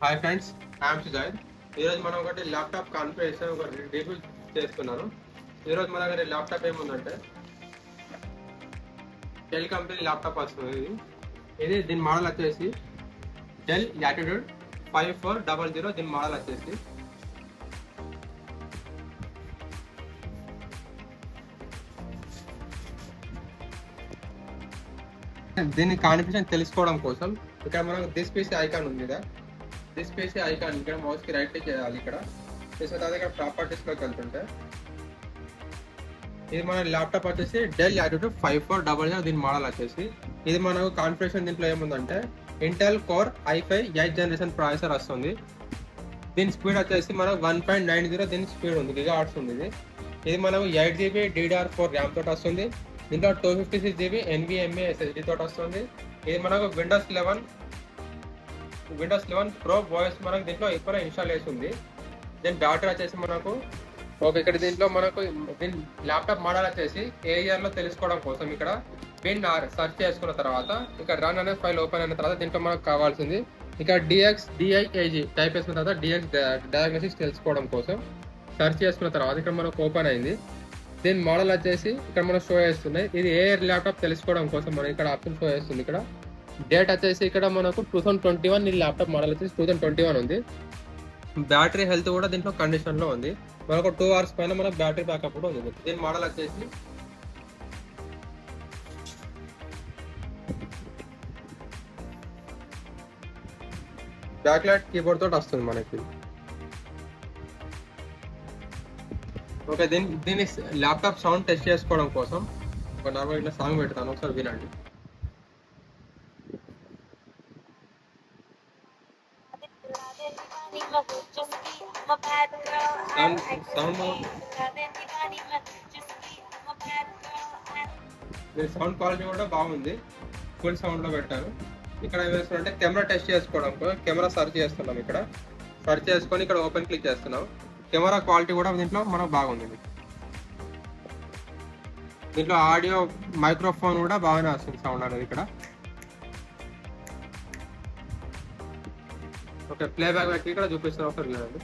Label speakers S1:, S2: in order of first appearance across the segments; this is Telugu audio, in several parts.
S1: Hi friends, I'm Sujoy. ఈరోజు మనం ఒకటి ల్యాప్టాప్ కాన్ఫిగరేషన్ ఒక రివ్యూ చేస్తున్నాను. ఈరోజు మన దగ్గర ల్యాప్టాప్ ఏముందంటే డెల్ కంపెనీ ల్యాప్టాప్ వస్తుంది. దీని మోడల్ వచ్చేసి డెల్ యాటిట్యూడ్ 5400. దీని మోడల్ వచ్చేసి దీని కాన్ఫిగరేషన్ తెలుసుకోవడం కోసం ఇక్కడ మనకు దిస్ పీసీ ఐకాన్ ఉంది కదా, దిస్ పీసీ ఐకాన్ ఇక్కడ మౌస్ కి రైట్ క్లిక్ చేయాలి. ఇక్కడ చేసిన తర్వాత ఇక్కడ ప్రాపర్టీస్ లోకి వెళ్తుంటే ఇది మన ల్యాప్టాప్ వచ్చేసి డెల్ యాటిట్యూడ్ 5400. దీని మోడల్ వచ్చేసి ఇది మనకు కాన్ఫిగరేషన్ దీంట్లో ఏముందంటే Intel core i5 8th generation processor వస్తుంది. దీని స్పీడ్ వచ్చేసి మనకు 1.90 దీని స్పీడ్ ఉంది, గిగాహర్ట్జ్ ఉంది. ఇది మనకు 8GB DDR4 ర్యామ్ తోటి వస్తుంది. దీంట్లో 256GB NVMe SSD తోటి వస్తుంది. ఇది మనకు విండోస్ 11 Pro OS మనకు దీంట్లో ఇప్పుడు ఇన్స్టాల్ చేసి ఉంది. దీని బ్యాటరీ వచ్చేసి మనకు ఇక్కడ దీంట్లో మనకు దీని ల్యాప్టాప్ మోడల్ వచ్చేసి ఏ ఇయర్ లో తెలుసుకోవడం కోసం ఇక్కడ బిన్ సెర్చ్ చేసుకున్న తర్వాత ఇక్కడ రన్ అనే ఫైల్ ఓపెన్ అయిన తర్వాత దీంట్లో మనకు కావాల్సింది ఇక్కడ DIAG టైప్ చేసిన తర్వాత DX డయాగ్నోసిస్ తెలుసుకోవడం కోసం సెర్చ్ చేసుకున్న తర్వాత ఇక్కడ మనకు ఓపెన్ అయింది. దీని మోడల్ వచ్చేసి ఇక్కడ మనం షో చేస్తున్నాయి. ఇది ఏ ల్యాప్టాప్ తెలుసుకోవడం కోసం మనం ఇక్కడ ఆప్షన్ షో చేస్తుంది. ఇక్కడ డేట్ వచ్చేసి ఇక్కడ మనకు 2021. ఈ ల్యాప్టాప్ మోడల్ వచ్చేసి 2021 ఉంది. బ్యాటరీ హెల్త్ కూడా దీంట్లో కండిషన్ లో ఉంది. మనకు 2 hours పైన మన బ్యాటరీ బ్యాకప్ కూడా ఉంది. దీని మోడల్ వచ్చేసి బ్యాక్లైట్ కీబోర్డ్ తోటి వస్తుంది మనకి. ఓకే, దీని ల్యాప్టాప్ సౌండ్ టెస్ట్ చేసుకోవడం కోసం ఒక నార్మల్ ఇట్లా సాంగ్ పెడతాను, ఒకసారి వినండి. సౌండ్ క్వాలిటీ కూడా బాగుంది, ఫుల్ సౌండ్ లో పెట్టాను. ఇక్కడ ఏం చేస్తున్నాం అంటే కెమెరా టెస్ట్ చేసుకోవడం కోసం కెమెరా సెర్చ్ చేస్తున్నాం. ఇక్కడ సెర్చ్ చేసుకొని ఇక్కడ ఓపెన్ క్లిక్ చేస్తున్నాం. కెమెరా క్వాలిటీ కూడా దీంట్లో మనకు బాగుంది. దీంట్లో ఆడియో మైక్రోఫోన్ కూడా బాగానే వస్తుంది సౌండ్ అనేది ఇక్కడ. ఓకే, ప్లే బ్యాక్ పెట్టి ఇక్కడ చూపిస్తాను, ఒకసారి వినండి.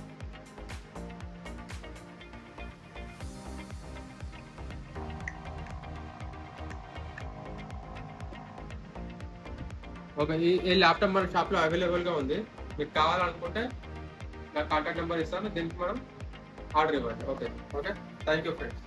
S1: ఓకే, ఈ ల్యాప్టాప్ మన షాప్లో అవైలబుల్గా ఉంది. మీకు కావాలనుకుంటే నా కాంటాక్ట్ నెంబర్ ఇస్తాను, దీనికి మనం ఆర్డర్ ఇవ్వండి. Okay, thank you friends.